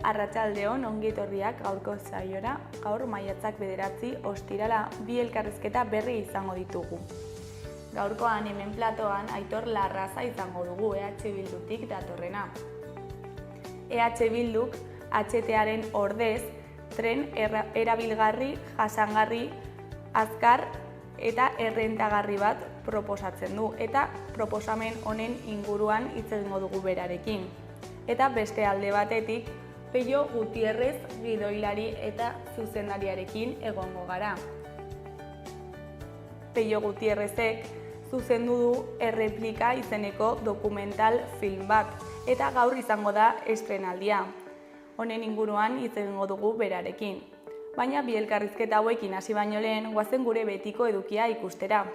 Arratsaldeon, ongi etorriak gaurko saiora. Gaur maiatzak 9 ostirala bi elkarrizketa berri izango ditugu. Gaurkoan hemen platoan Aitor Larraza izango dugu EH Bildutik datorrena. EH Bilduk HTaren ordez tren erabilgarri, jasangarri, azkar eta errentagarri bat proposatzen du eta proposamen honen inguruan hitz egingo dugu berarekin. Eta beste alde batetik Pello Gutierrez gidoilari eta zuzendariarekin egongo gara. Pello Gutierrezek zuzendu du Erreplika izeneko dokumental film bat eta gaur izango da estrenaldia. Honen inguruan hitz egingo dugu berarekin. Baina bi elkarrizketa hauekin hasi baino lehen goazen gure betiko edukia ikustera.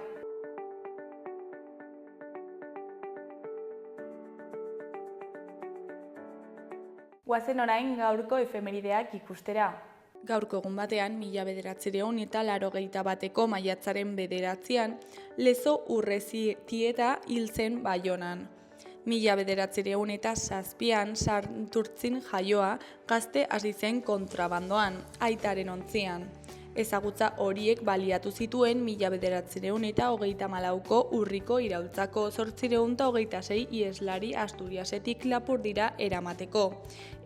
Goazen orain gaurko efemerideak ikustera. Gaurko egun batean, 1981 maiatzaren 9 Lezo Urreztieta hil zen Baionan. 1907 Santurtzin jaioa, gazte hasi zen kontrabandoan, aitaren ontzian. Ezagutza horiek baliatu zituen 1934ko urriko iraultzako 826 ieslari Asturiasetik Lapurdira eramateko.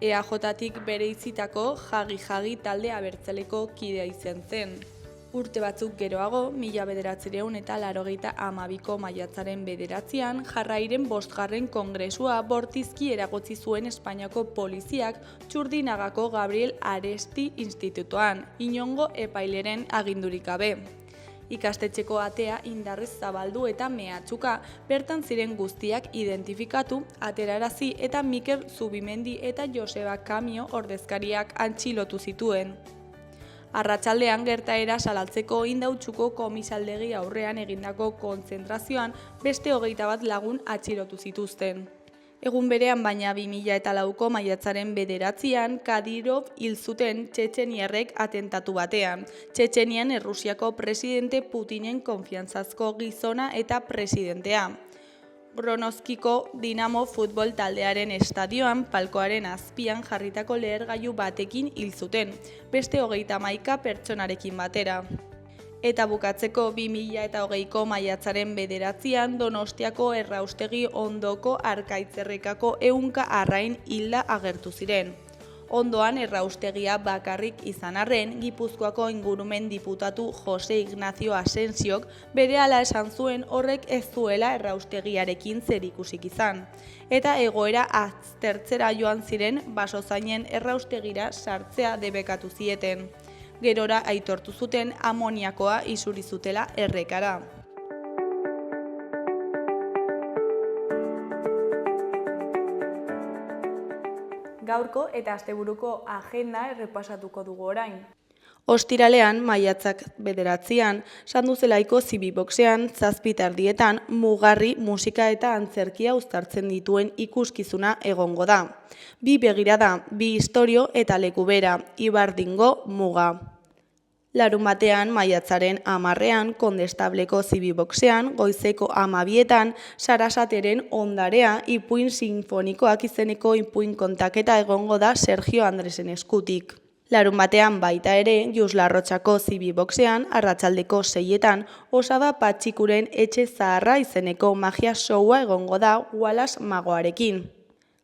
EAJtik bereizitako Jagi talde abertzaleko kidea izan zen. Urte batzuk geroago, 1982ko maiatzaren 9 Jarrairen 5. Kongresua bortizki eragotzi zuen Espainiako poliziak Txurdinagako Gabriel Aresti Institutoan, inongo epaileren agindurik gabe. Ikastetxeko atea indarrez zabaldu eta mehatxuka, bertan ziren guztiak identifikatu, aterarazi eta Mikel Zubimendi eta Joseba Kamio ordezkariak atxilotu zituen. Arratsaldean gertaera salatzeko Indautxuko komisaldegi aurrean egindako kontzentrazioan beste 21 lagun atxilotu zituzten. Egun berean baina 2004ko maiatzaren 9 Kadirov hil zuten txetxeniarrek atentatu batean. Txetxenian Errusiako presidente Putinen konfiantzazko gizona eta presidentea. Gronozkiko Dinamo futbol taldearen estadioan palkoaren azpian jarritako lehergailu batekin hil zuten, beste 31 pertsonarekin batera. Eta bukatzeko 2008ko maiatzaren 9 Donostiako erraustegi ondoko Arkaitzerrekako 100 arrain hilda agertu ziren. Ondoan erraustegia bakarrik izan arren, Gipuzkoako ingurumen diputatu Jose Ignacio Asensiok berehala esan zuen horrek ez zuela erraustegiarekin zerikusik izan. Eta egoera aztertzera joan ziren basozainen erraustegira sartzea debekatu zieten. Gerora aitortu zuten amoniakoa isuri zutela errekara. Gaurko eta asteburuko agenda errepasatuko dugu orain. Ostiralean, maiatzak 9 Sanduzelaiko Zibiboxean 7:00 mugarri, musika eta antzerkia uztartzen dituen ikuskizuna egongo da. Bi begirada, bi istorio eta leku bera, Ibardingo muga. Larunbatean, maiatzaren 10 Kondestableko Zibiboxean, goizeko 12 Sarasateren ondarea ipuin sinfonikoak izeneko ipuin kontaketa egongo da Sergio Andresen eskutik. Larunbatean baita ere, Juslarrotxako Zibiboxean, arratsaldeko 6 Osaba Patxikuren etxe zaharra izeneko magia showa egongo da Wallace Magoarekin.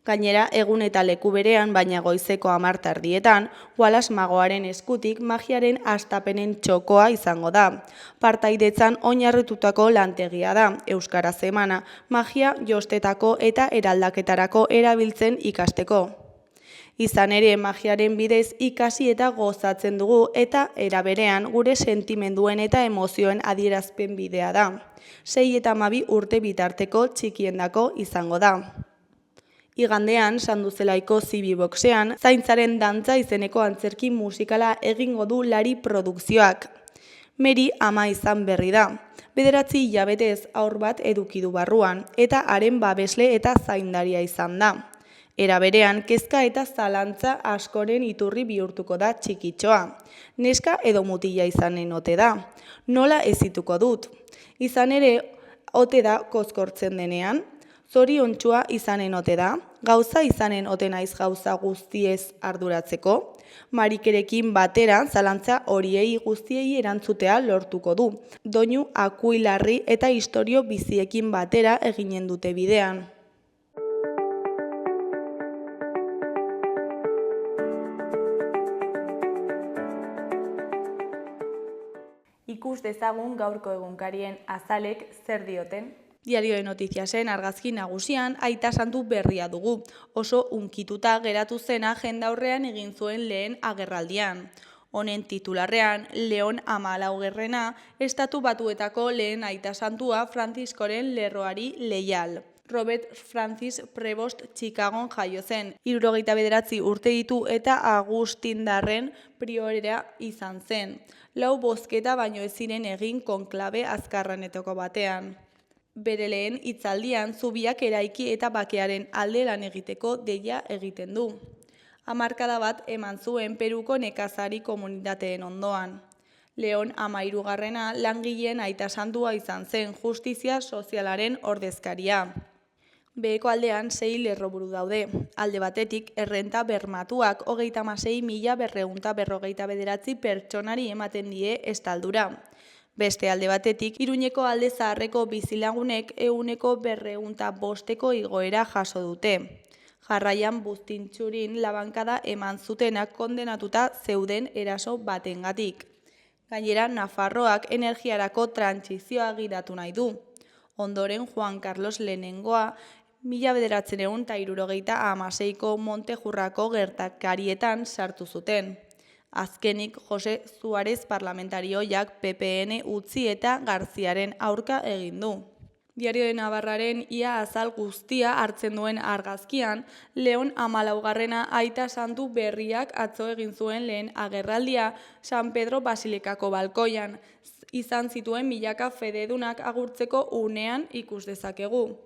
Gainera, egun eta leku berean, baina goizeko 10:00 Wallace Magoaren eskutik magiaren hastapenen txokoa izango da. Partaidetzan oinarritutako lantegia da, euskaraz emana, magia jostetako eta eraldaketarako erabiltzen ikasteko. Izan ere, magiaren bidez ikasi eta gozatzen dugu eta era berean gure sentimenduen eta emozioen adierazpen bidea da. 6 eta 12 urte bitarteko txikiendako izango da. Igandean, Sanduzelaiko Zibiboxean, Zaintzaren dantza izeneko antzerki musikala egingo du Lari produkzioak. Meri ama izan berri da. 9 hilabetez haur bat eduki du barruan, eta haren babesle eta zaindaria izan da. Era berean, kezka eta zalantza askoren iturri bihurtuko da txikitxoa. Neska edo mutila izanen ote da. Nola ezituko dut? Izan ere, ote da kozkortzen denean? Zoriontsua izanen ote da? Gauza izanen ote naiz gauza guztiez arduratzeko? Marikerekin batera zalantza horiei guztiei erantzutea lortuko du. Doinu akuilarri eta istorio biziekin batera eginen dute bidean. Ikus dezagun gaurko egunkarien azalek zer dioten. Diario de Notiziasen argazki nagusian aita santu berria dugu. Oso unkituta geratu zena jendaurrean egin zuen lehen agerraldian. Honen titularrean, Leon Amalaugerrena, Estatu Batuetako lehen aita santua Frantziskoren lerroari leial. Robert Francis Prevost Chicagon jaio zen. 79 urte ditu eta Agustindarren priorea izan zen. 4 bozketa baino ez ziren egin konklabe azkarrenetako batean. Bere lehen hitzaldian zubiak eraiki eta bakearen alde lan egiteko deia egiten du. Hamarkada bat eman zuen Peruko nekazari komunitateen ondoan. Leon Amairugarrena langileen aita santua izan zen, justizia sozialaren ordezkaria. Beheko aldean 6 lerroburu daude. Alde batetik, errenta bermatuak 36.259 pertsonari ematen die estaldura. Beste alde batetik, Iruñeko alde zaharreko bizilagunek 100% igoera jaso dute. Jarraian Buztintxurin labankada eman zutenak kondenatuta zeuden eraso batengatik. Gainera, Nafarroak energiarako trantsizioa gidatu nahi du. Ondoren Juan Carlos Lehenengoa 1976ko Montejurrako gertakarietan sartu zuten. Azkenik Jose Suarez parlamentarioak PPN utzi eta Garziaren aurka egin du. Diario de Navarraren ia azal guztia hartzen duen argazkian, Leon Amalaugarrena aita santu berriak atzo egin zuen lehen agerraldia San Pedro Basilikako balkoian. Izan zituen milaka fededunak agurtzeko unean ikus dezakegu.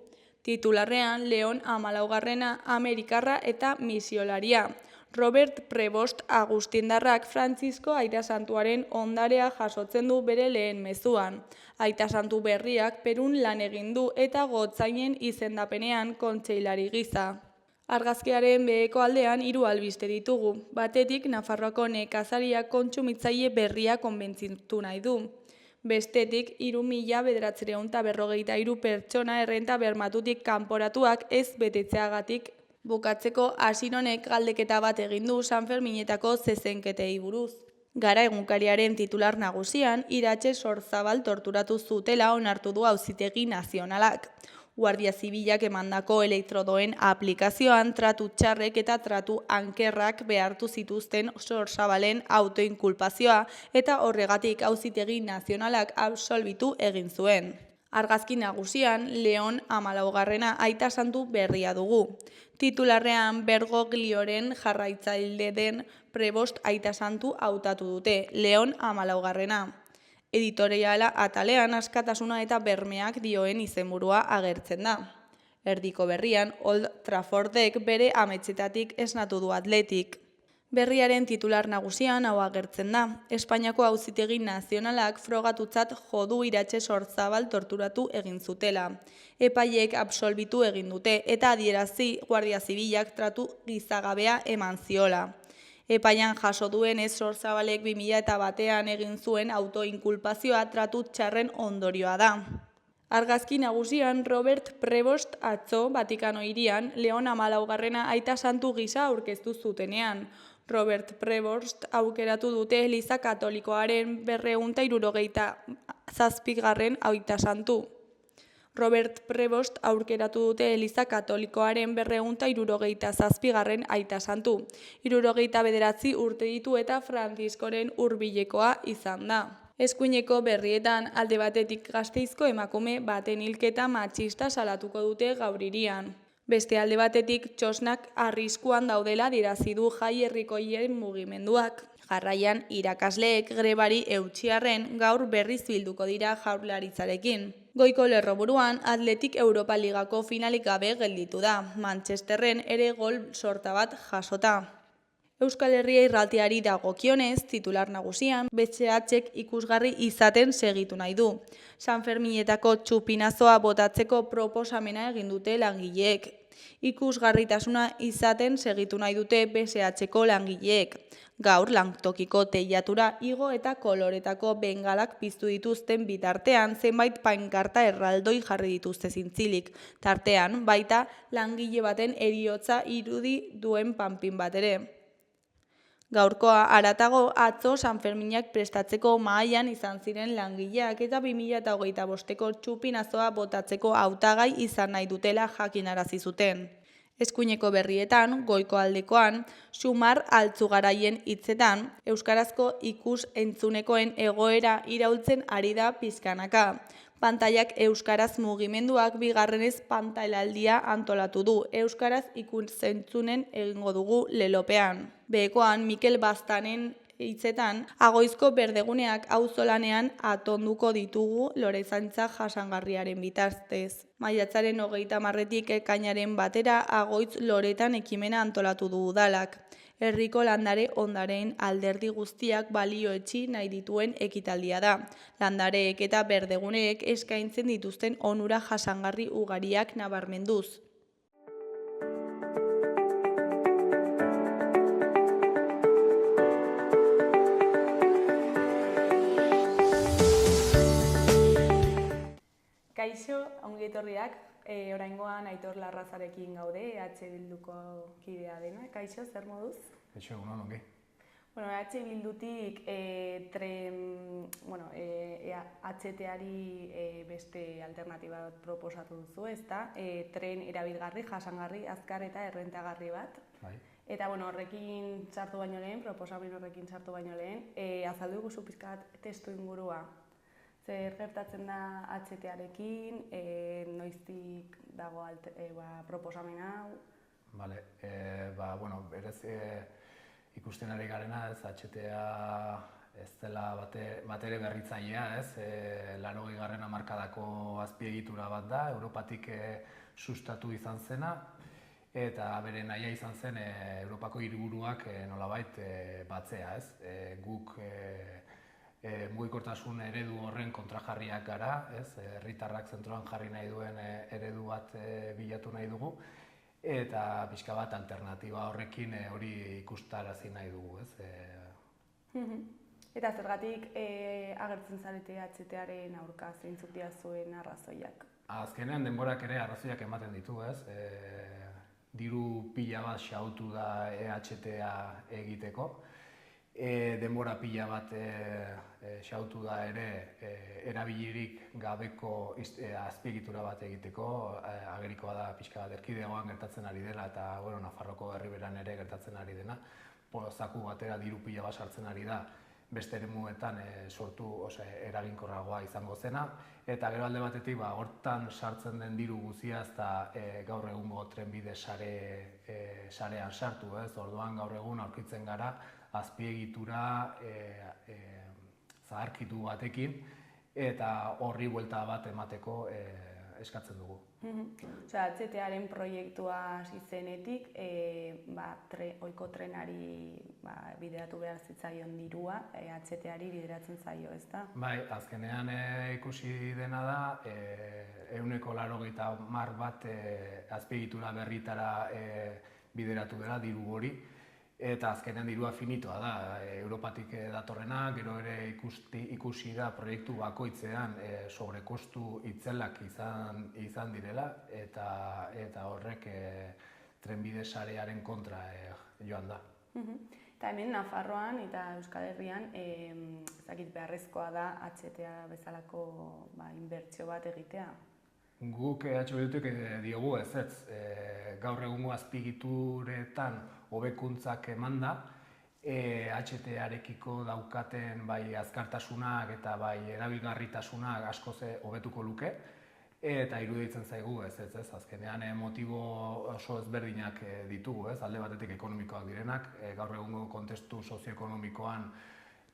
Titularrean Leon Amalaugarrena Amerikarra eta misiolaria. Robert Prevost Agustindarrak Frantzisko aita santuaren ondarea jasotzen du bere lehen mezuan. Aita santu berriak Perun lan egin du eta gotzainen izendapenean kontseilari gisa. Argazkiaren beheko aldean 3 albiste ditugu. Batetik Nafarroako nekazariak kontsumitzaile berria konbentzitu nahi du. Bestetik 3.943 pertsona errenta bermatutik kanporatuak ez betetzeagatik. Bukatzeko Asironek galdeketa bat egin du Sanferminetako zezenketei buruz. Gara egunkariaren titular nagusian, Iratxe Sorzabal torturatu zutela onartu du Auzitegi Nazionalak. Guardia Zibilak emandako elektrodoen aplikazioan tratu txarrek eta tratu ankerrak behartu zituzten Sorzabalen autoinkulpazioa eta horregatik Auzitegi Nazionalak absolbitu egin zuen. Argazki nagusian, Leon Amalaugarrena aita santu berria dugu. Titularrean Bergoglioren jarraitzaile den Prevost aita santu hautatu dute, Leon Amalaugarrena. Editoriala atalean askatasuna eta bermeak dioen izenburua agertzen da. Erdiko berrian, Old Traffordek bere ametsetatik esnatu du Atletik. Berriaren titular nagusian hau agertzen da. Espainiako Auzitegi Nazionalak frogatutzat jodu Iratxe Sorzabal torturatu egin zutela. Epaileek absolbitu egin dute eta adierazi Guardia Zibilak tratu gizagabea eman ziola. Epaian jaso duenez Sorzabalek 2001an egin zuen autoinkulpazioa tratu txarren ondorioa da. Argazki nagusian Robert Prevost atzo Vatikano hirian Leon Amalaugarrena aita santu gisa aurkeztu zutenean. Robert Prevost aukeratu dute Eliza Katolikoaren 267. aita santu. Robert Prevost aukeratu dute Eliza Katolikoaren 267. aita santu. 79 urte ditu eta Frantziskoren hurbilekoa izan da. Eskuineko berrietan alde batetik Gasteizko emakume baten hilketa matxista salatuko dute gaur hirian. Beste alde batetik txosnak arriskuan daudela adierazi du jai herrikoien mugimenduak. Jarraian irakasleek grebari eutxiarren gaur berriz bilduko dira Jaurlaritzarekin. Goiko lerroburuan Atletik Europa Ligako finalik gabe gelditu da. Manchesterren ere gol sorta bat jasota. Euskal Herria irratiari dagokionez, titular nagusian, BCHek ikusgarri izaten segitu nahi du. San Ferminetako txupinazoa botatzeko proposamena egin dute langileek. Ikusgarritasuna izaten segitu nahi dute BCHko langileek. Gaur lantokiko teilatura igo eta koloretako bengalak piztu dituzten bitartean zenbait pankarta erraldoi jarri dituzte zintzilik. Tartean, baita langile baten heriotza irudi duen panpin bat ere. Gaurkoa haratago atzo San Ferminak prestatzeko mahaian izan ziren langileak eta 2025ko txupinazoa botatzeko hautagai izan nahi dutela jakinarazi zuten. Eskuineko berrietan, goiko aldekoan, Xumar Altzugaraien hitzetan, euskarazko ikus-entzunekoen egoera iraultzen ari da pixkanaka. Pantailak euskaraz mugimenduak bigarrenez pantailaldia antolatu du, euskaraz ikus-entzunen egingo dugu lelopean. Behekoan, Mikel Baztanen hitzetan, Agoizko berdeguneak auzolanean atonduko ditugu lorezaintza jasangarriaren bitartez. Maiatzaren 30etik ekainaren batera Agoitz loretan ekimena antolatu du udalak. Herriko landare ondaren alderdi guztiak balioetsi nahi dituen ekitaldia da. Landareek eta berdeguneek eskaintzen dituzten onura jasangarri ugariak nabarmenduz. Kaixo, ongi etorriak, oraingoan Aitor Larrazarekin gaude, EH Bilduko kidea dena. Kaixo, zer moduz? Kaixo, egunon, ongi. EH Bildutik HT-ari beste alternatiba bat proposatu duzu, ezta? Tren erabilgarri, jasangarri, azkar eta errentagarri bat. Bai. Eta horrekin sartu baino lehen, proposamen horrekin sartu baino lehen, azaldu guzu pizkat testu ingurua. Zer gertatzen da HT-arekin, noiztik dago proposamen hau? Bale, berez ikusten ari garena, ez, HT-a ez dela batere berritzailea, ez, 80. hamarkadako azpiegitura bat da, Europatik sustatu izan zena, eta bere nahia izan zen Europako hiriburuak nolabait batzea, ez, guk mugikortasun eredu horren kontrajarriak gara, ez, herritarrak zentroan jarri nahi duen eredu bat bilatu nahi dugu, eta pixka bat alternatiba horrekin hori ikustarazi nahi dugu, ez. Eta zergatik agertzen zarete HT-aren aurka, zeintzuk dira zuen arrazoiak? Azkenean denborak ere arrazoiak ematen ditu, ez. Diru pila bat xahutu da HT-a egiteko. Denbora pila bat xahutu da ere erabilirik gabeko azpiegitura bat egiteko, agerikoa da pixka bat erkidegoan gertatzen ari dela eta Nafarroko Herriberan ere gertatzen ari dena. Zaku batera diru pila bat sartzen ari da beste eremuetan sortu eraginkorragoa izango zena, eta gero alde batetik hortan sartzen den diru guzia ez da gaur egungo trenbide sarean sartu, ez? Orduan gaur egun aurkitzen gara azpiegitura zaharkitu batekin eta horri buelta bat emateko eskatzen dugu. HT-aren proiektua hasi zenetik, ohiko trenari bideratu behar zitzaion dirua, HT-ari bideratzen zaio, ezta? Bai, azkenean ikusi dena da, 180 bat azpiegitura berritara bideratu dela diru hori, eta azkenean dirua finitoa da, Europatik datorrena, gero ere ikusi da proiektu bakoitzean sobrekostu itzelak izan direla, eta horrek trenbide sarearen kontra joan da. Eta hemen Nafarroan eta Euskal Herrian beharrezkoa da HT-a bezalako inbertsio bat egitea. Guk Bildutik diogu ez, gaur egungo azpiegituretan hobekuntzak emanda, HT-arekiko daukaten bai azkartasunak eta bai erabilgarritasunak askoz hobetuko luke, eta iruditzen zaigu ez, azkenean motibo oso ezberdinak ditugu, ez, alde batetik ekonomikoak direnak, gaur egungo kontestu sozioekonomikoan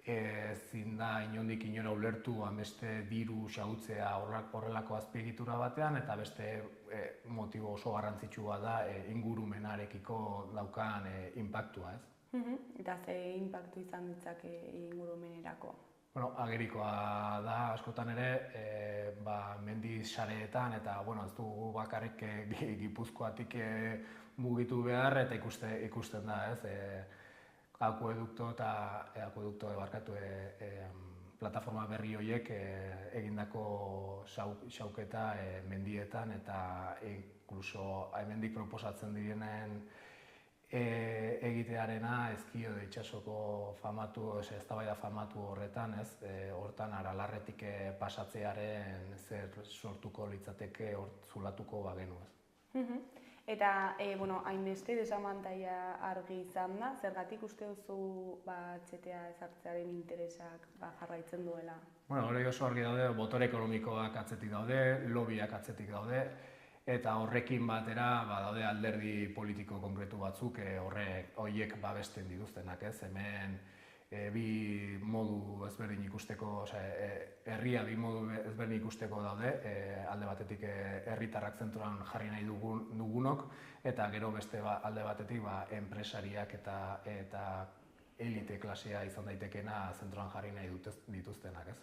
ezin da inondik inora ulertu beste diru xahutzea horrelako azpiegitura batean, eta beste motibo oso garrantzitsua da ingurumenarekiko daukan inpaktua, ez? Eta ze inpaktu izan ditzake ingurumenerako? Bueno, agerikoa da askotan ere, mendi sareetan eta ez dugu bakarrik Gipuzkoatik mugitu behar eta ikusten da, ez? Akuedukto plataforma berri horiek egindako xauketa mendietan eta inkluso hemendik proposatzen direnen egitearena ezkio de itsasoko eztabaida famatu horretan, ez? Hortan Aralarretik pasatzearen zer sortuko litzateke zulatuko bagenu, ez? Eta, hainbeste desamantaia argi izan da, zergatik uste duzu HTA ezartzearen interesak jarraitzen duela? Hori oso argi daude, botore ekonomikoak atzetik daude, lobbyak atzetik daude, eta horrekin batera daude alderdi politiko konkretu batzuk horiek babesten dituztenak, ez? Hemen bi modu ezberdin ikusteko, herria bi modu ezberdin ikusteko daude, alde batetik herritarrak zentroan jarri nahi dugunok, eta gero beste alde batetik enpresariak eta elite klasea izan daitekeena zentroan jarri nahi dituztenak, ez?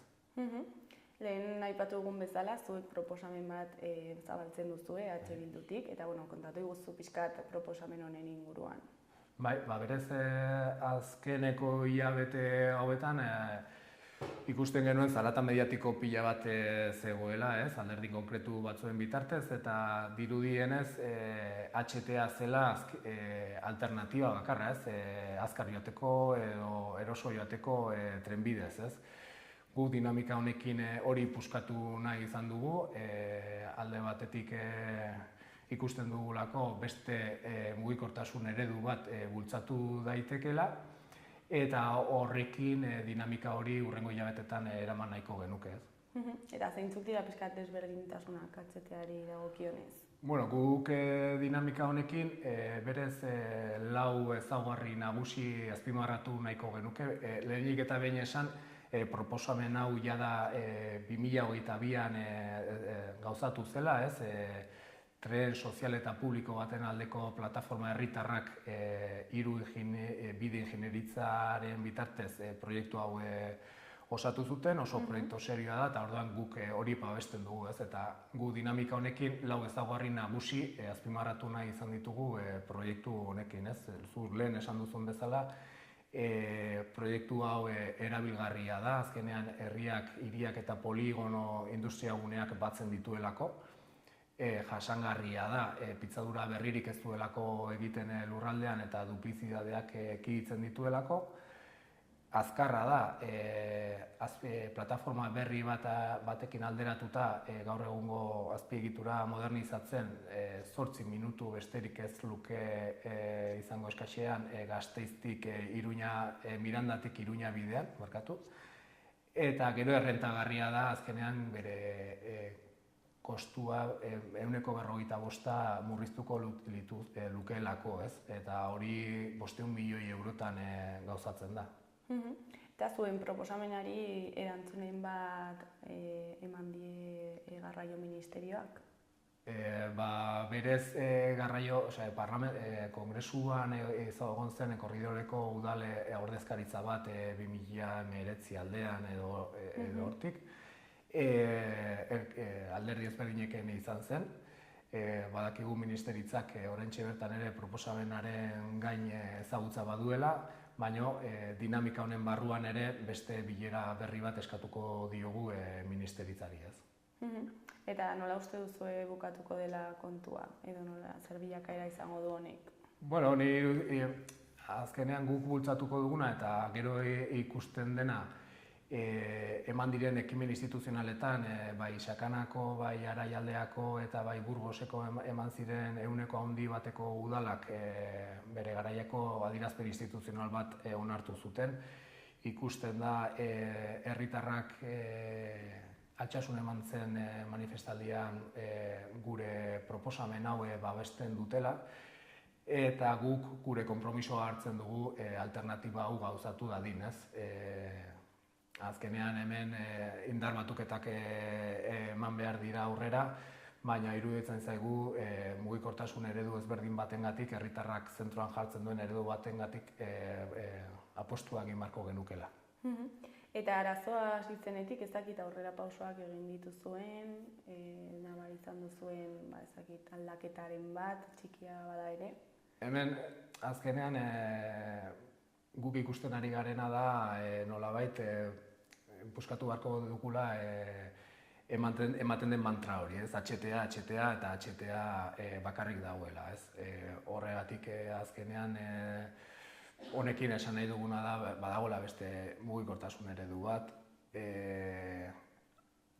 Lehen aipatu dugun bezala, zuek proposamen bat zabaltzen duzu Bildutik, eta kontatu iguzu pixkat proposamen honen inguruan. Bai, berez azkeneko hilabete hauetan ikusten genuen zarata mediatiko pila bat zegoela, ez? Alderdi konkretu batzuen bitartez, eta dirudienez HTA zela alternatiba bakarra, ez? Azkar joateko edo eroso joateko trenbidez, ez? Gu dinamika honekin hori puskatu nahi izan dugu, alde batetik ikusten dugulako beste mugikortasun eredu bat bultzatu daitekela, eta horrekin dinamika hori hurrengo hilabetetan eraman nahiko genuke, ez? Eta zeintzuk dira pixkat desberdintasunak HTA-ari dagokionez? Guk dinamika honekin berez lau ezaugarri nagusi azpimarratu nahiko genuke. Lehenik eta behin esan, proposamen hau jada 2022an gauzatu zela, ez? Tren sozial eta publiko baten aldeko plataforma herritarrak bide ingenieritzaren bitartez proiektu hau osatu zuten, oso proiektu serioa da, eta orduan guk hori babesten dugu, ez? Eta gu dinamika honekin lau ezaugarri nagusi azpimarratu nahi izan ditugu proiektu honekin, ez? Zur lehen esan duzun bezala, proiektu hau erabilgarria da, azkenean herriak, hiriak eta poligono industriaguneak batzen dituelako. Jasangarria da, pitzadura berririk ez duelako egiten lurraldean eta duplizidadeak ekiditen dituelako. Azkarra da, plataforma berri batekin alderatuta gaur egungo azpiegitura modernizatzen 8 minutu besterik ez luke izango eskasean Gasteiztik Mirandatik Iruña bidean, barkatu. Eta gero errentagarria da azkenean bere kostua 145 murriztuko lukeelako, ez? Eta hori 500 milioi eurotan gauzatzen da. Eta zuen proposamenari erantzunen bat eman die Garraio Ministerioak? Berez Garraio, kongresuan egon zen korridoreko udale ordezkaritza bat 2019 aldean edo hortik. Alderdi ezberdineken izan zen, badakigu ministeritzak oraintxe bertan ere proposamenaren gain ezagutza baduela, baina dinamika honen barruan ere beste bilera berri bat eskatuko diogu ministeritzari, ez. Eta nola uste duzu bukatuko dela kontua, edo nola zer bilakaera izango du honek? Azkenean guk bultzatuko duguna eta gero ikusten dena eman diren ekimen instituzionaletan, bai Sakanako, bai Araialdeako eta bai Burgoseko eman ziren 100 handi bateko udalak bere garaiako adierazpen instituzional bat onartu zuten. Ikusten da herritarrak altsasun eman zen manifestaldian gure proposamen hau babesten dutela, eta guk gure konpromisoa hartzen dugu alternatiba hau gauzatu dadin, ez? Azkenean hemen indar batuketak eman behar dira aurrera, baina iruditzen zaigu mugikortasun eredu ezberdin batengatik, herritarrak zentroan jartzen duen eredu batengatik apostua egin beharko genukela. Eta arazoa hasizenetik ez dakit aurrera pausoak egin dituzuen, nabar izan duzuen ez dakit aldaketaren bat, txikia bada ere? Hemen azkenean guk ikusten ari garena da nolabait buskatu beharko dugula ematen den mantra hori, ez? HTA eta HTA bakarrik dagoela, ez? Horregatik azkenean honekin esan nahi duguna da, badagoela beste mugikortasun eredu bat,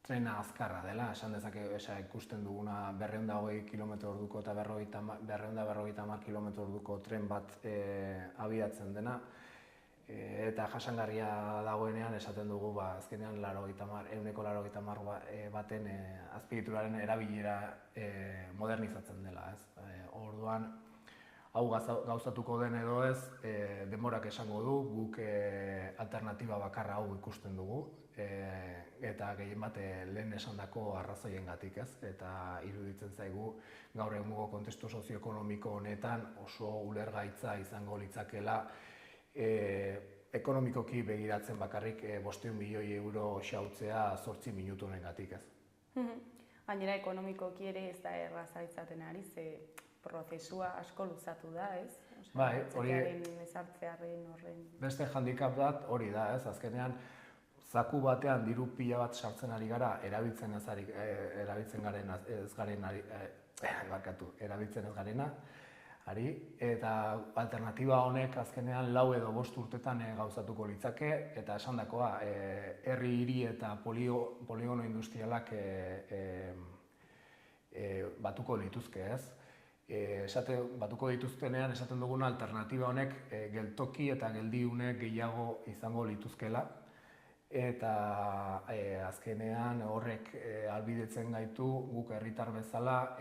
trena azkarra dela, esan dezake ikusten duguna 220 km/h eta 250 km/h tren bat abiatzen dena, eta jasangarria dagoenean esaten dugu azkenean 180 baten azpiegituraren erabilera modernizatzen dela, ez? Orduan, hau gauzatuko den edo ez, denborak esango du, guk alternatiba bakarra hau ikusten dugu, eta gehien bat lehen esandako arrazoiengatik, ez? Eta iruditzen zaigu gaur egungo kontestu sozioekonomiko honetan oso ulergaitza izango litzakela ekonomikoki begiratzen bakarrik 500 milioi euro xautzea 8 minutu honengatik, ez? Gainera ekonomikoki ere ez da erraza izaten ari, ze prozesua asko luzatu da, ez? Bai, hori ezartzearen horren. Beste handicap bat hori da, ez? Azkenean zaku batean diru pila bat sartzen ari gara erabiltzen ez garena ari, eta alternatiba honek azkenean 4 edo 5 urtetan gauzatuko litzake, eta esandakoa herri, hiri eta poligono industrialak batuko lituzke, ez? Batuko dituztenean esaten duguna alternatiba honek geltoki eta geldiune gehiago izango lituzkela, eta azkenean horrek ahalbidetzen gaitu guk herritar bezala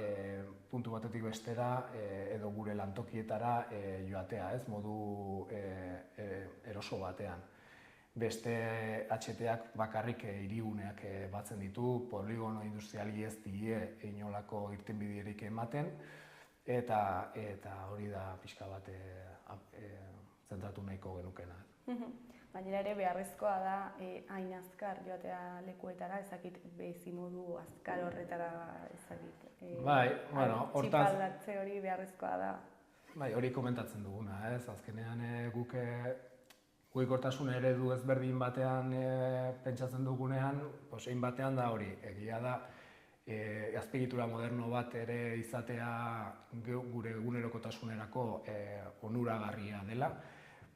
puntu batetik bestera edo gure lantokietara joatea, ez? Modu eroso batean. Beste HTA-ak bakarrik hiriguneak batzen ditu, poligono industriali ez die inolako irtenbiderik ematen, eta hori da pixka bat zentratu nahiko genukena. Gainera ere beharrezkoa da hain azkar joatea lekuetara, ezakit bizimodu azkar horretara ezakit. Bai, bueno, hortaz... Txipaldatze hori beharrezkoa da. Bai, hori komentatzen duguna, ez? Azkenean guk mugikortasun eredu ezberdin batean pentsatzen dugunean, hein batean da hori, egia da, azpiegitura moderno bat ere izatea gure egunerokotasunerako onuragarria dela,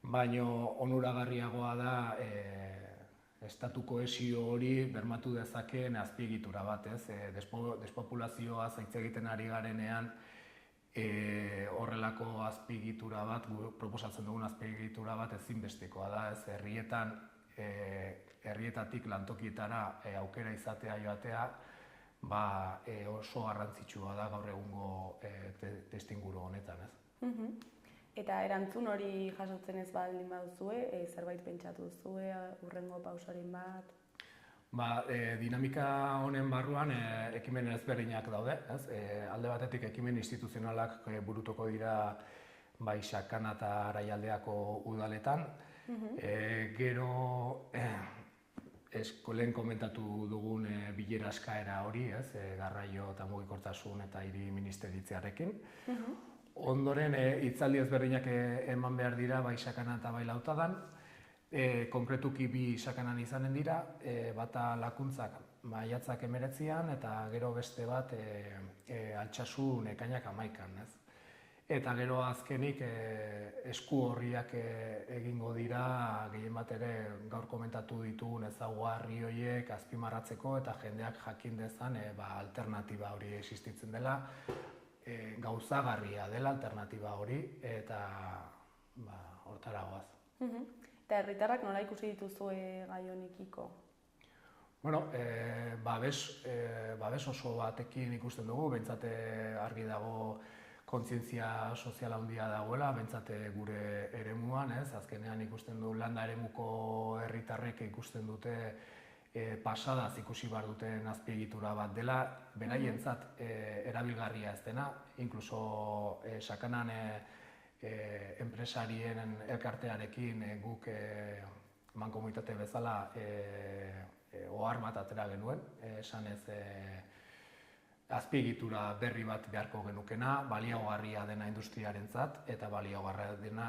baina onuragarriagoa da estatu kohesio hori bermatu dezakeen azpiegitura bat, ez? Despopulazioa hitz egiten ari garenean horrelako azpiegitura bat, proposatzen dugun azpiegitura bat ezinbestekoa da, ez? Herrietatik lantokietara aukera izatea joatea, oso garrantzitsua da gaur egungo testuinguru honetan, ez? Eta erantzun hori jasotzen ez baldin baduzue, zerbait pentsatu duzue, hurrengo pausoren bat? Dinamika honen barruan ekimen ezberdinak daude, ez? Alde batetik ekimen instituzionalak burutuko dira bai Sakana eta Araialdeako udaletan. Gero lehen komentatu dugun bilera eskaera hori, ez? Garraio eta mugikortasun eta hiri ministeritzarekin. Ondoren hitzaldi ezberdinak eman behar dira bai Sakana eta bai Lautadan. Konkretuki bi Sakanan izanen dira, bata Lakuntzak maiatzak 19an eta gero beste bat Altsasun ekainak 11an, ez? Eta gero azkenik esku horriak egingo dira, gehien bat ere gaur komentatu ditugun ezaugarri horiek azpimarratzeko eta jendeak jakin dezan alternatiba hori existitzen dela, gauzagarria dela alternatiba hori, eta hortara goaz. Eta herritarrak nola ikusi dituzue gai honekiko? Bueno, babes oso batekin ikusten dugu, behintzat argi dago kontzientzia soziala handia dagoela, behintzat gure eremuan, ez? Azkenean ikusten du landa eremuko herritarrek ikusten dute pasadaz ikusi behar duten azpiegitura bat dela, beraientzat erabilgarria ez dena, inkluso sakanan enpresarien elkartearekin guk mankomunitate bezala ohar bat atera genuen, esanez azpiegitura berri bat beharko genukena, baliagarria dena industriarentzat eta baliagarria dena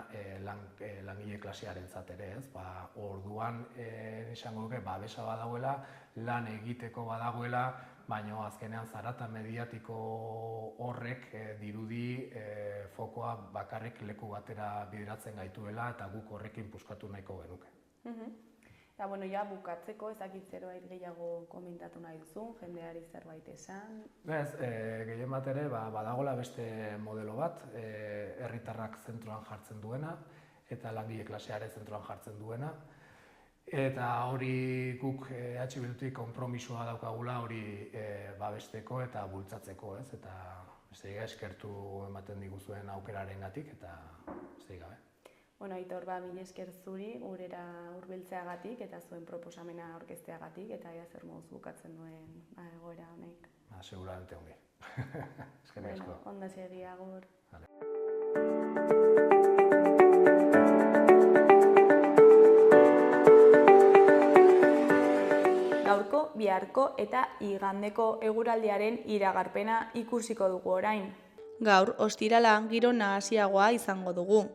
langile klasearentzat ere, ez? Orduan esango duke babesa badagoela, lan egiteko badagoela, baina azkenean zarata mediatiko horrek dirudi fokoa bakarrik leku batera bideratzen gaituela eta guk horrekin puskatu nahiko genuke. Eta, bueno, ja bukatzeko ezakit zerbait gehiago komentatu nahi duzu, jendeari zerbait esan? Ez, gehien bat ere badagoela beste modelo bat, herritarrak zentroan jartzen duena eta langile klaseare zentroan jartzen duena. Eta hori guk EH Bildutik konpromisoa daukagula hori babesteko eta bultzatzeko, ez? Eta eskertu ematen diguzuen aukerarengatik eta besterik gabe. Bueno, Aitor, mila esker zuri gurera hurbiltzeagatik eta zuen proposamena aurkezteagatik eta ea zer moduz bukatzen duen egoera honek. Seguramente ongi. Eskerrik asko. Ondo segi, agur. Gaurko, biharko eta igandeko eguraldiaren iragarpena ikusiko dugu orain. Gaur, ostirala, giro nahasiagoa izango dugu.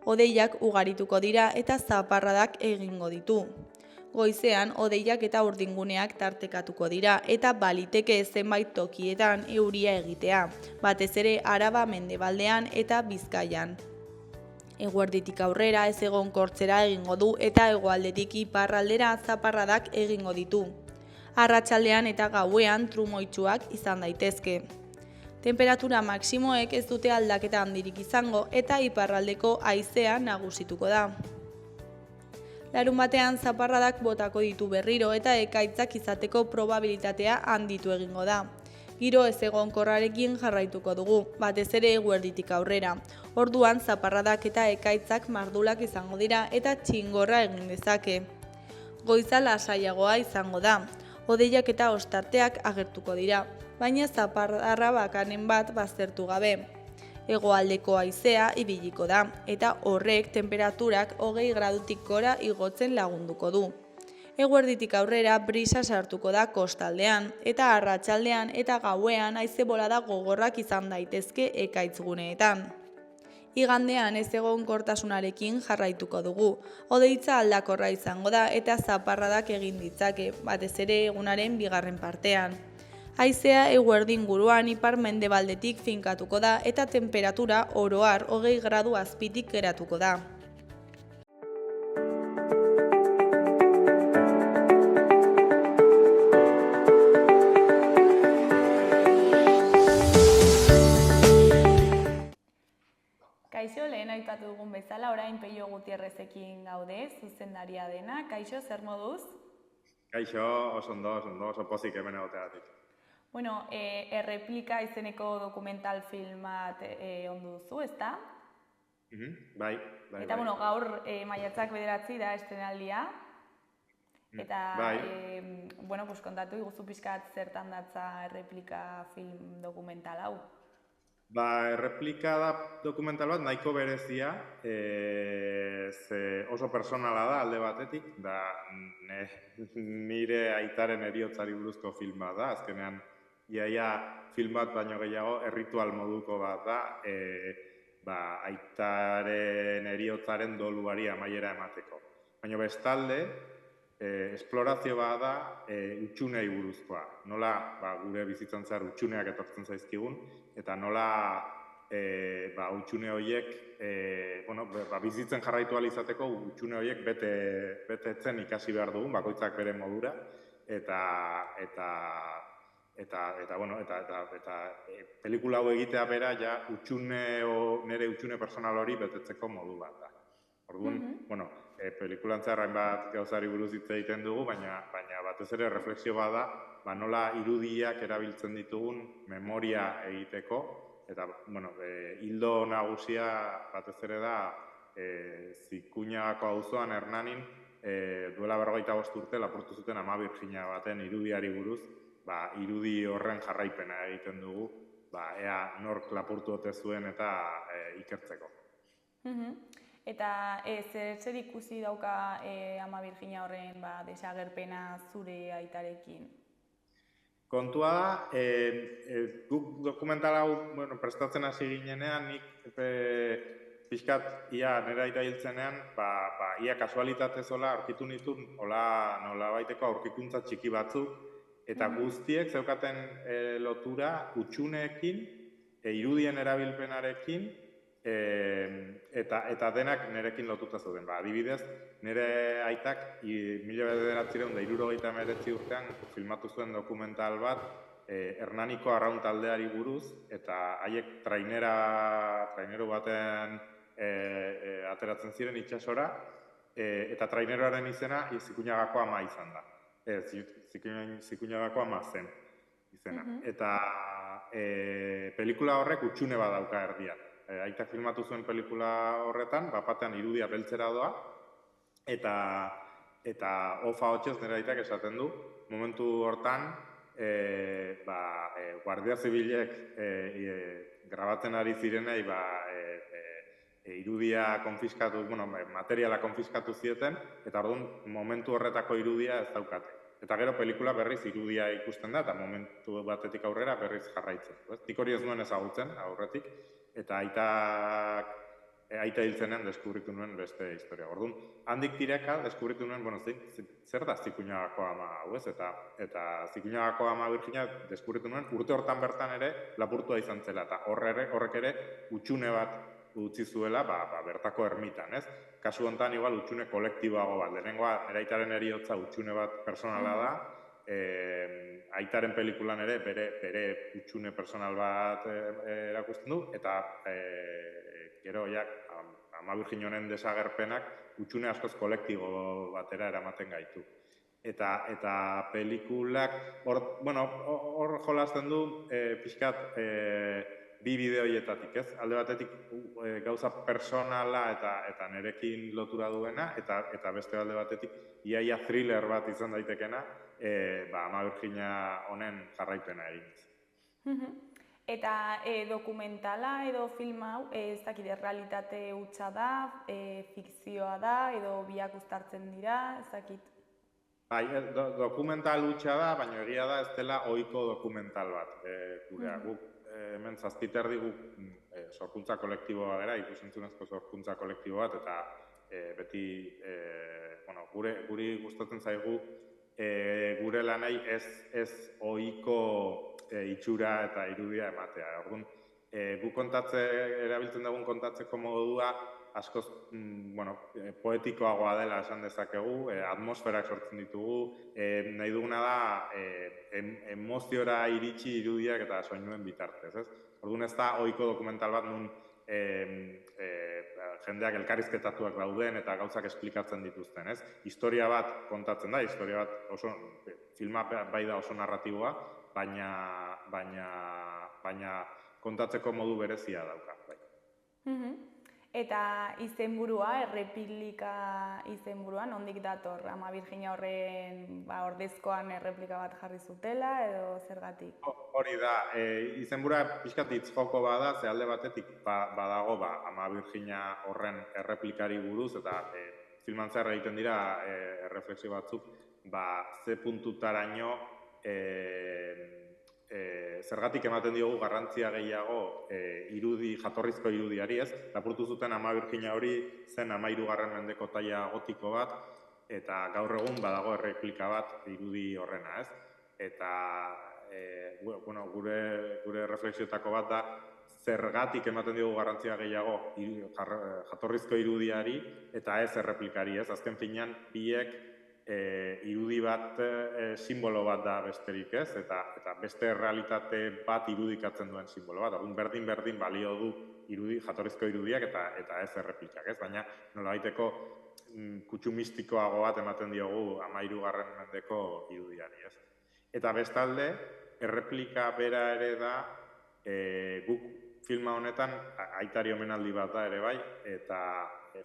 Hodeiak ugarituko dira eta zaparradak egingo ditu. Goizean, hodeiak eta urdinguneak tartekatuko dira eta baliteke zenbait tokietan euria egitea, batez ere Araba mendebaldean eta Bizkaian. Eguerditik aurrera ezegonkortzera egingo du eta hegoaldetik iparraldera zaparradak egingo ditu. Arratsaldean eta gauean trumoitsuak izan daitezke. Temperatura maksimoek ez dute aldaketa handirik izango eta iparraldeko haizea nagusituko da. Larunbatean zaparradak botako ditu berriro eta ekaitzak izateko probabilitatea handitu egingo da. Giro ezegonkorrarekin jarraituko dugu, batez ere eguerditik aurrera. Orduan zaparradak eta ekaitzak mardulak izango dira eta txingorra egin dezake. Goiza lasaiagoa izango da. Hodeiak eta ostarteak agertuko dira, baina zaparrada bakanen bat baztertu gabe. Hegoaldeko haizea ibiliko da, eta horrek tenperaturak 20 gradutik gora igotzen lagunduko du. Eguerditik aurrera brisa sartuko da kostaldean, eta arratsaldean eta gauean haize bolada gogorrak izan daitezke ekaitzguneetan. Igandean ezegonkortasunarekin jarraituko dugu. Hodeitza aldakorra izango da eta zaparradak egin ditzake, batez ere egunaren bigarren partean. Haizea eguerdi inguruan ipar mendebaldetik finkatuko da eta temperatura oro har 20 gradu azpitik geratuko da. Kaixo, lehen aipatu dugun bezala, orain Peio Gutierrezekin gaude, zuzendaria dena. Kaixo, zer moduz? Kaixo, oso oso pozik hemen egoteagatik. Bueno, Erreplika izeneko dokumental film bat ondu duzu, ezta? Bai. Eta, bueno, gaur maiatzak 9 da estrenaldia. Eta, bueno, kontatu iguzu pixkat zertan datza Erreplika film dokumental hau. Erreplika da dokumental bat nahiko berezia, oso personala da alde batetik, da nire aitaren heriotzari buruzko film bat da, azkenean iaia film bat baino gehiago erritual moduko bat da, aitaren heriotzaren doluari amaiera emateko. Baina bestalde, esplorazio bat da utxunei buruzkoa. Nola gure bizitzan zehar utxuneak etortzen zaizkigun, eta nola utxune horiek bizitzen jarraitu ahal izateko utxune horiek betetzen ikasi behar dugun, bakoitzak bere modura, eta pelikula hau egitea bera ja nire utxune personal hori betetzeko modu bat da. Orduan, pelikulan zehar hainbat gauzari buruz hitz egiten dugu, baina batez ere refleksio bat da, nola irudiak erabiltzen ditugun memoria egiteko, eta hildo nagusia batez ere da Zikuñagako auzoan Hernanin duela 45 urte lapurtu zuten Ama Birjina baten irudiari buruz, irudi horren jarraipena egiten dugu, ea nork lapurtu ote zuen eta ikertzeko. Eta zer ikusi dauka Ama Birjina horren desagerpena zure aitarekin? Kontua da, guk dokumental hau prestatzen hasi ginenean, nik pixkat ia nire aita hiltzenean, ia kasualitatez hola aurkitu nituen, nolabaiteko aurkikuntza txiki batzuk, eta guztiek zeukaten lotura utxuneekin, irudien erabilpenarekin, eta denak nerekin lotuta zeuden. Adibidez, nire aitak 1979 urtean filmatu zuen dokumental bat Hernaniko arraun taldeari buruz, eta haiek trainero baten ateratzen ziren itsasora, eta traineroaren izena Zikuñagako ama izan da. Zikuñagako ama zen izena. Eta pelikula horrek utxune bat dauka erdian. Aitak filmatu zuen pelikula horretan, batean irudia beltzera doa, eta ofa hotxez nire aitak esaten du, momentu hortan, Guardia Zibilek grabatzen ari zirenei irudia konfiskatu, materiala konfiskatu zieten, eta orduan momentu horretako irudia ez daukate. Eta gero pelikula berriz irudia ikusten da, eta momentu batetik aurrera berriz jarraitzen. Nik hori ez nuen ezagutzen aurretik, eta aita hiltzenean deskubritu nuen beste historia. Orduan, handik tiraka deskubritu nuen, zer da Zikuñagako ama hau ez? Eta Zikuñagako Ama Birjina deskubritu nuen urte hortan bertan ere lapurtua izan zela, eta horrek ere utxune bat utzi zuela bertako ermitan, ez? Kasu honetan, igual, utxune kolektiboago bat. Lehenengoa, nire aitaren heriotza utxune bat personala da, aitaren pelikulan ere bere utxune personal bat erakusten du, eta gero, Ama Birjina honen desagerpenak utxune askoz kolektibo batera eramaten gaitu. Eta pelikulak, hor jolasten du, pixkat, bi bideoietatik, ez? Alde batetik gauza personala eta nerekin lotura duena, eta beste alde batetik iaia thriller bat izan daitekena, Ama Birjina honen jarraipena eginez. Eta dokumentala edo film hau, ez dakit, realitate hutsa da, fikzioa da, edo biak uztartzen dira, ez dakit? Bai, dokumental hutsa da, baina egia da ez dela ohiko dokumental bat. Guk hemen zazpiterdi guk sorkuntza kolektiboa gara, ikusentzunezko sorkuntza kolektibo bat, eta beti, guri gustatzen zaigu gure lanei ez ohiko itxura eta irudia ematea. Orduan, guk erabiltzen dugun kontatzeko modua askoz poetikoagoa dela esan dezakegu, atmosferak sortzen ditugu, nahi duguna da emoziora iritsi irudiak eta soinuen bitartez, ez? Orduan ez da ohiko dokumental bat nun jendeak elkarrizketatuak dauden eta gauzak esplikatzen dituzten, ez? Historia bat kontatzen da, historia bat oso, filma bai da oso narratiboa, baina kontatzeko modu berezia dauka. Eta izenburua, erreplika izenburua, nondik dator? Ama Birjina horren ordezkoan erreplika bat jarri zutela edo zergatik? Hori da, izenburua pixkat hitzjoko bada, ze alde batetik badago Ama Birjina horren erreplikari buruz, eta filman zer egiten dira erreflexio batzuk, ze puntutaraino zergatik ematen diogu garrantzia gehiago jatorrizko irudiari, ez? Lapurtu zuten Ama Birjina hori zen 13. mendeko taila gotiko bat, eta gaur egun badago erreplika bat irudi horrena, ez? Eta gure reflexioetako bat da zergatik ematen diogu garrantzia gehiago jatorrizko irudiari eta ez erreplikari, ez? Azken finean, biek irudi bat simbolo bat da besterik, ez? Eta beste realitate bat irudikatzen duen simbolo bat. Berdin balio du jatorrizko irudiak eta ez erreplikak, ez? Baina nolabaiteko kutsu mistikoago bat ematen diogu 13. mendeko irudiari, ez? Eta bestalde, erreplika bera ere da guk filma honetan aitari omenaldi bat da ere bai, eta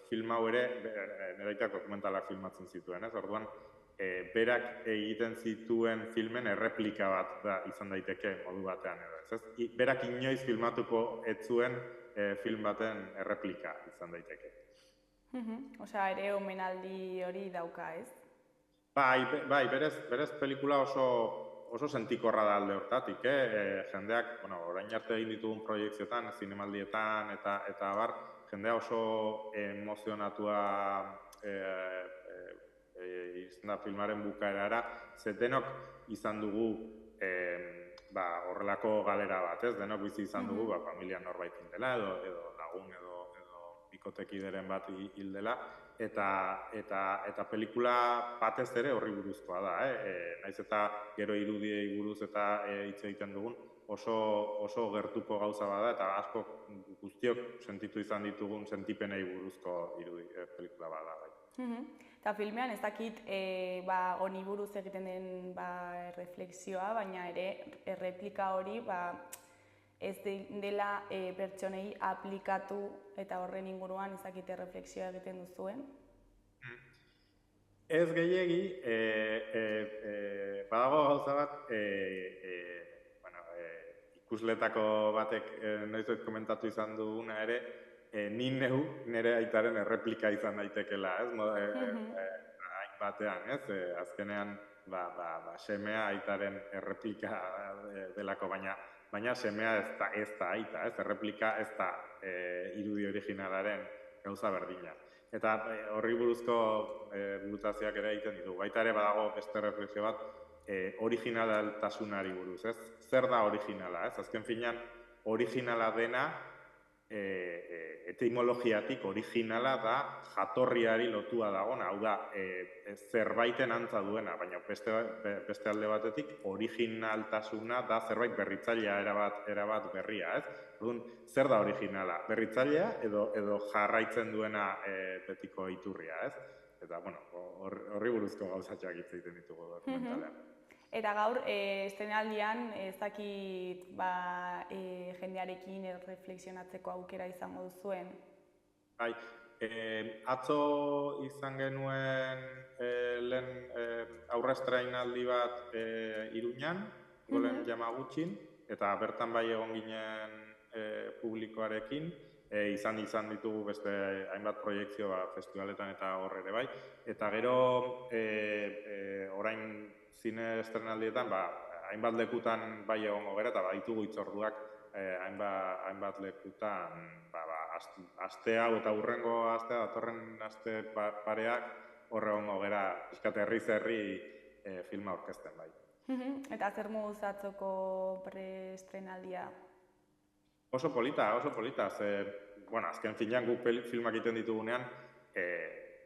film hau ere, nire aitak dokumentalak filmatzen zituen, ez? Orduan, berak egiten zituen filmen erreplika bat da izan daiteke modu batean edo, ez? Berak inoiz filmatuko ez zuen film baten erreplika izan daiteke. Osea, ere omenaldi hori dauka, ez? Bai, berez pelikula oso sentikorra da alde hortatik, jendeak, orain arte egin ditugun proiektzioetan, zinemaldietan eta abar, jendea oso emozionatua izan da filmaren bukaerara, denok izan dugu horrelako galera bat, ez? Denok bizi izan dugu, familia norbait hildela edo lagun edo bikotekideren bat hildela, eta pelikula batez ere horri buruzkoa da, naiz eta gero irudiei buruz eta hitz egiten dugun, oso gertuko gauza bada, eta asko guztiok sentitu izan ditugun sentipenei buruzko pelikula bada. Eta filmean ez dakit honi buruz egiten den reflexioa, baina ere erreplika hori ez dela pertsonei aplikatu eta horren inguruan ez dakit reflexioa egiten duzuen? Ez gehiegi, badago gauza bat, ikusletako batek noiz komentatu izan duguna ere, ni nire aitaren erreplika izan daitekela, ez? Batean, ez? Azkenean, semea aitaren erreplika delako, baina semea ez da aita, ez? Erreplika ez da irudi originalaren gauza berdina. Eta horri buruzko burutazioak ere egiten ditu. Baita ere badago beste reflexio bat originaltasunari buruz, ez? Zer da originala, ez? Azken finean, originala dena etimologiatik originala da jatorriari lotua dagona, hau da, zerbaiten antza duena, baina beste alde batetik originaltasuna da zerbait berritzailea erabat berria, ez? Orduan, zer da originala? Berritzailea edo jarraitzen duena betiko iturria, ez? Eta, horri buruzko gauzatxoak hitz egiten ditugu dokumentalean. Eta gaur, estenaldian, ez dakit jendearekin reflexionatzeko aukera izango duzuen? Bai, atzo izan genuen lehen aurrestrainaldi bat Iruñan, Golen Yamagutxin, eta bertan bai egon ginen publikoarekin, izan ditugu beste hainbat proiektzio festivaletan eta horre ere bai, eta gero orain zine estrenaldietan, hainbat lekutan bai egongo gara, eta baditugu hitzorduak hainbat lekutan, aste hau eta hurrengo astea, datorren aste pareak, horre egongo gara, pixkat herri filma aurkezten bai. Eta zer moduz atzoko preestrenaldia? Oso polita, azken finean guk filmak egiten ditugunean,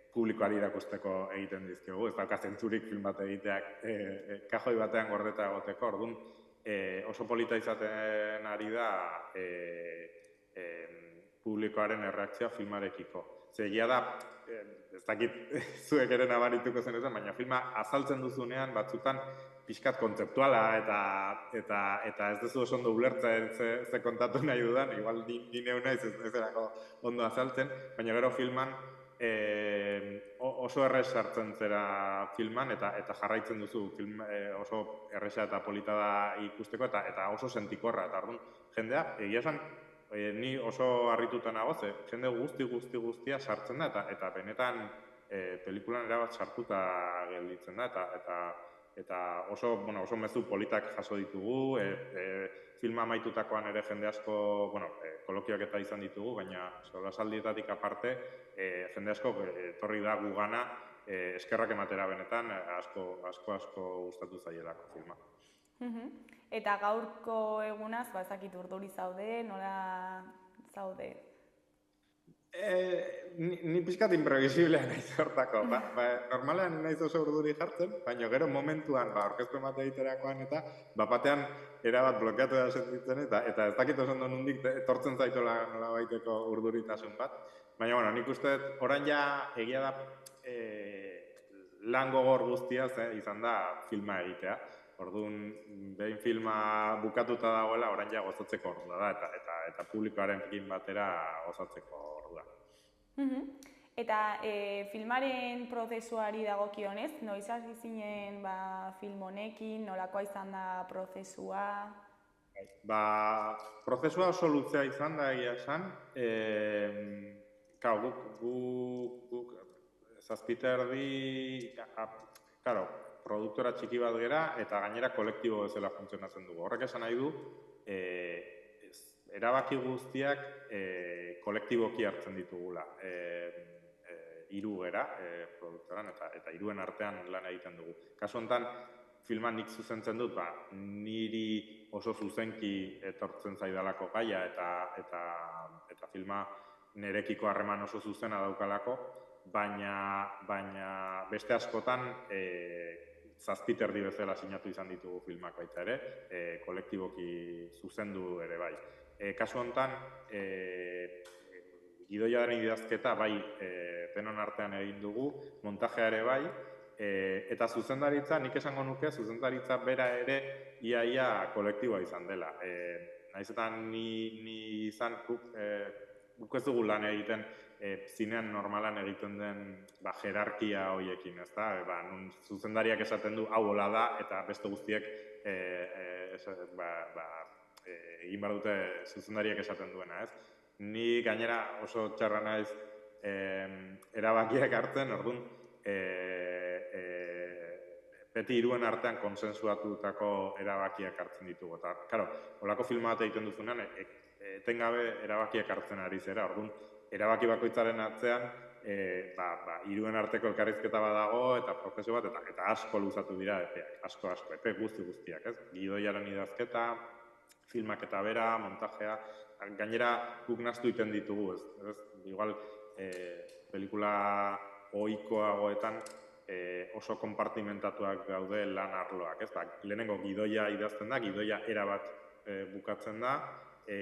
publikoari irakusteko egiten dizkiogu, ez dauka zentzurik film bat egiteak kajoi batean gordeta egoteko, orduan oso polita izaten ari da publikoaren erreakzioa filmarekiko. Egia da, ez dakit zuek ere nabarituko zen ezen, baina filma azaltzen duzunean batzutan pixkat kontzeptuala eta ez duzu oso ondo ulertzen ze kontatu nahi dudan, igual ni neu naiz ez erako ondo azaltzen, baina gero filman oso errez sartzen zera filman eta jarraitzen duzu oso erreza eta polita da ikusteko eta oso sentikorra. Eta orduan, jendea, egia esan, ni oso harrituta nago, jende guztia sartzen da eta benetan pelikulan erabat sartuta gelditzen da eta oso mezu politak jaso ditugu, filma amaitutakoan ere jende asko, kolokioak eta izan ditugu, baina solasaldietatik aparte, jende asko etorri da gugana eskerrak ematera benetan, asko gustatu zaielako filma. Eta gaurko egunaz, ezakit urduri zaude, nola zaude? Ni pixkat imprevisiblea naiz hortako. Normalean naiz oso urduri jartzen, baina gero momentuan aurkezpen bat egiterakoan eta batean erabat blokeatu da sentitzen eta ez dakit oso ondo nondik etortzen zaitola nolabaiteko urduritasun bat. Baina, nik uste orain ja egia da lan gogor guztiaz izan da filma egitea. Orduan, behin filma bukatuta dagoela, orain ja gozatzeko ordua da, eta publikoaren pekin batera gozatzeko ordua. Eta filmaren prozesuari dagokionez, noiz hasi zinen film honekin, nolakoa izan da prozesua? Prozesua oso luzea izan da egia esan. Guk zazpiterdi, produktora txiki bat gera eta gainera kolektibo bezala funtzionatzen dugu. Horrek esan nahi du, erabaki guztiak kolektiboki hartzen ditugula. Hiru gera produktoran eta hiruen artean lan egiten dugu. Kasu honetan, filma nik zuzentzen dut, niri oso zuzenki etortzen zaidalako gaia eta filma nirekiko harreman oso zuzena daukalako, baina beste askotan zazpiterdi bezala sinatu izan ditugu filmak baita ere, kolektiboki zuzendu ere bai. Kasu honetan, gidoiaren idazketa bai denon artean egin dugu, montajea ere bai, eta zuzendaritza, nik esango nuke, zuzendaritza bera ere ia kolektiboa izan dela. Naiz eta ni izan, guk ez dugu lan egiten zinean normalan egiten den jerarkia horiekin, ez da? Nun zuzendariak esaten du hau hola da, eta beste guztiek egin behar dute zuzendariak esaten duena, ez? Ni gainera oso txarra naiz erabakiak hartzen, orduan, beti hiruen artean konsensuatutako erabakiak hartzen ditugu. Eta, karo, holako filma bat egiten duzunean, etengabe erabakiak hartzen ari zera. Orduan, erabaki bakoitzaren atzean, hiruen arteko elkarrizketa bat dago, eta prozesu bat, eta asko luzatu dira epeak, asko, epe guztiak, ez? Gidoiaren idazketa, filmak eta bera, montajea, gainera guk naztu iten ditugu, ez? Igual, pelikula ohikoagoetan oso konpartimentatuak daude lan arloak, ez? Lehenengo gidoia idazten da, gidoia erabat bukatzen da,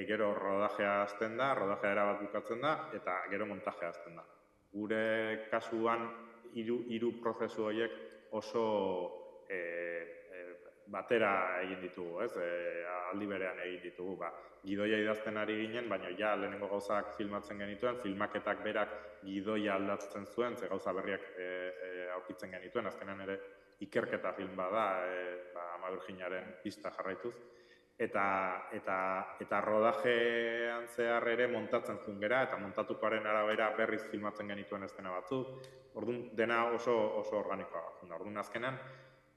gero rodajea hasten da, rodajea erabat bukatzen da, eta gero montajea hasten da. Gure kasuan, hiru prozesu horiek oso batera egin ditugu, ez? Aldi berean egin ditugu, gidoia idazten ari ginen, baina ja lehenengo gauzak filmatzen genituen, filmaketak berak gidoia aldatzen zuen, ze gauza berriak aurkitzen genituen, azkenean ere ikerketa film bada, Ama Birjinaren pista jarraituz. Eta rodajean zehar ere montatzen zuen gera, eta montatukoaren arabera berriz filmatzen genituen eszena batzuk. Orduan, dena oso organikoa. Orduan, azkenean,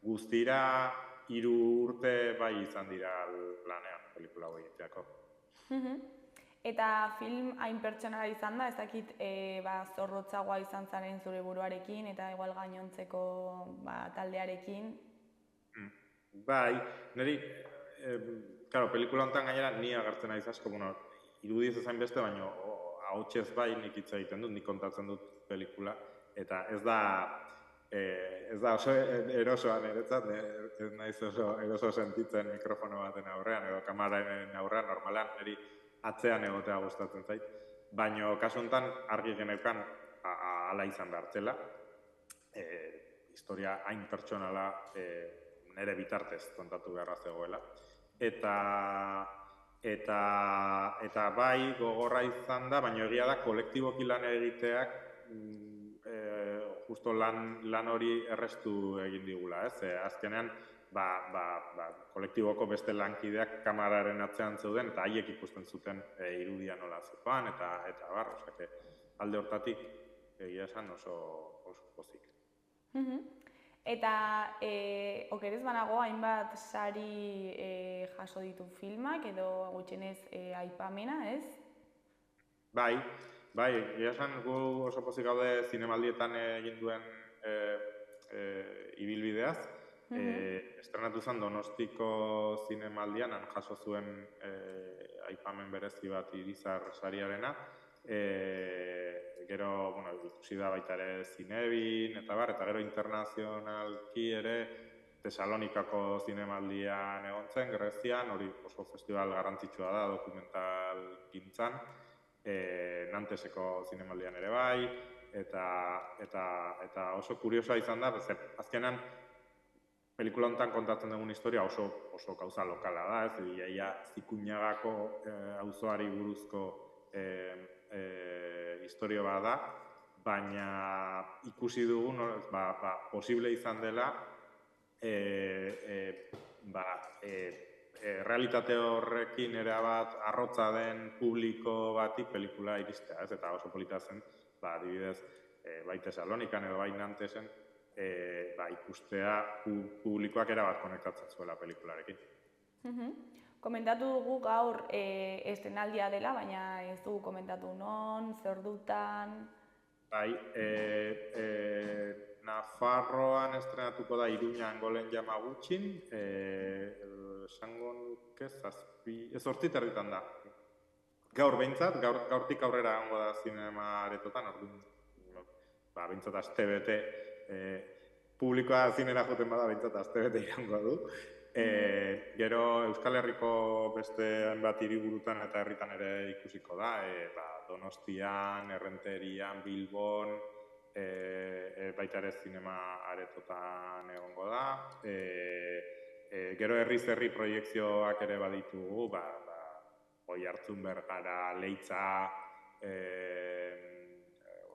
guztira 3 urte bai izan dira lanean, pelikula hori egiteako. Eta film hain pertsonala izan da, ez dakit zorrotzagoa izan zaren zure buruarekin, eta igual gainontzeko taldearekin? Bai, niri, pelikula honetan gainera ni agertzen naiz asko, irudiz ezain beste, baina ahotsez bai nik hitz egiten dut, nik kontatzen dut pelikula, eta ez da oso erosoa niretzat, ez naiz oso eroso sentitzen mikrofono baten aurrean edo kamararen aurrean, normalan niri atzean egotea gustatzen zait. Baina kasu honetan argi geneukan hala izan behartzela, historia hain pertsonala nire bitartez kontatu beharra zegoela. Eta bai gogorra izan da, baina egia da kolektiboki lan egiteak justo lan hori errestu egin digula, ez? Azkenean, kolektiboko beste lankideak kamararen atzean zeuden, eta haiek ikusten zuten irudia nola zukoan, eta osake, alde hortatik egia esan oso pozik. Eta okerez banago hainbat sari jaso ditu filmak, edo gutxienez aipamena, ez? Bai, egia esan gu oso pozik gaude zinemaldietan egin duen ibilbideaz. Estrenatu zen Donostiko zinemaldian, han jaso zuen aipamen berezi bat Irizar sariarena. Gero, ikusi da baita ere Zinebin, eta gero internazionalki ere Tesalonikako zinemaldian egon zen, Grezian, hori oso festival garrantzitsua da dokumental gintzan, Nanteseko zinemaldian ere bai, eta oso kuriosoa izan da, azkenan pelikula honetan kontatzen dugun historia oso gauza lokala da, ez? Iaia Zikuñagako auzoari buruzko historia bat da, baina ikusi dugu posible izan dela realitate horrekin erabat arrotza den publiko bati pelikula iristea, ez? Eta oso polita zen, adibidez, bai Tesalonikan edo bai Nantesen, ikustea publikoak erabat konektatzen zuela pelikularekin. Komentatu dugu gaur estenaldia dela, baina ez dugu komentatu non, zer ordutan... Bai, Nafarroan estrenatuko da Iruñan Golen Yamagutxin, esango nuke 8:30 da. Gaur behintzat, gaurtik aurrera egongo da zinema aretotan, orduan, behintzat astebete, publikoa zinera joten bada, behintzat astebete iraungo du. Gero Euskal Herriko beste hainbat hiriburutan eta herritan ere ikusiko da, Donostian, Errenterian, Bilbon, baita ere zinema aretotan egongo da. Gero herriz herri proiekzioak ere baditugu, Oiartzun, Bergara, Leitza,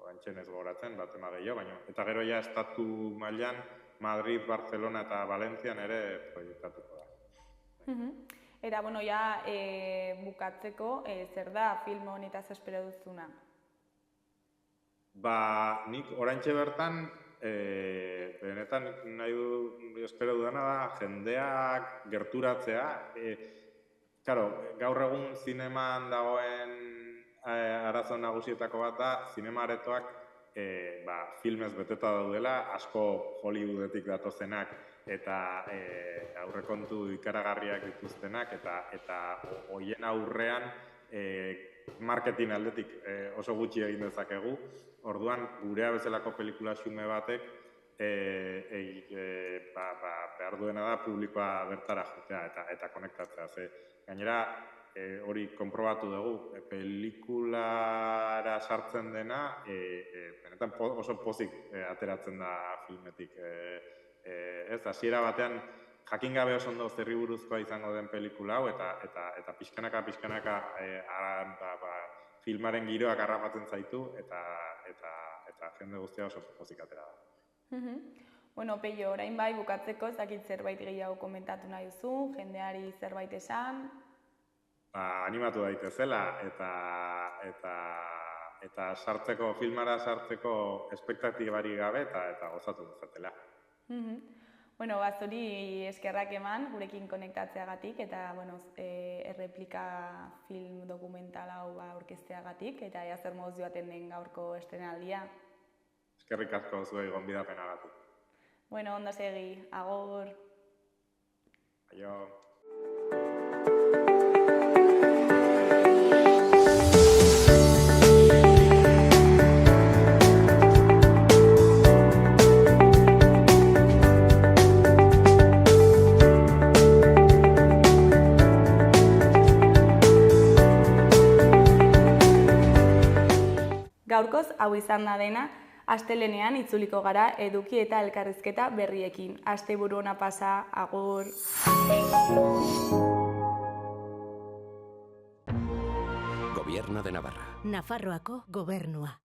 antxen ez gogoratzen, tema gehiago, baina. Eta gero ja estatu mailan Madrid, Barcelona eta Valentzian ere proiektatuko da. Eta, ja bukatzeko, zer da film honetaz espero duzuna? Nik oraintxe bertan, benetan nahi espero dudana da, jendeak gerturatzea. Gaur egun zineman dagoen arazo nagusietako bat da, zinema aretoak filmez beteta daudela, asko Hollywoodetik datozenak eta aurrekontu ikaragarriak dituztenak eta hoien aurrean marketing aldetik oso gutxi egin dezakegu. Orduan, gurea bezalako pelikula xume batek behar duena da publikoa bertara jotea eta konektatzea. Gainera, hori konprobatu dugu, pelikulara sartzen dena, benetan oso pozik ateratzen da filmetik. Hasiera batean, jakin gabe oso ondo zerri buruzkoa izango den pelikula hau, eta pixkanaka filmaren giroak harrapatzen zaitu, eta jende guztia oso pozik atera da. Peio, orain bai bukatzeko, ez dakit zerbait gehiago komentatu nahi duzu, jendeari zerbait esan? Animatu daitezela eta filmara sartzeko espektatibari gabe eta gozatu dezatela. Zuri eskerrak eman gurekin konektatzeagatik eta erreplika film dokumental hau aurkezteagatik eta ea zer moduz joaten den gaurko estrenaldia. Eskerrik asko zuei gonbidapenagatik. Ondo segi, agur. Aio. Gaurkoz, hau izan da dena, astelehenean itzuliko gara eduki eta elkarrizketa berriekin. Asteburu ona pasa, agur. Gobierno de Navarra. Nafarroako gobernua.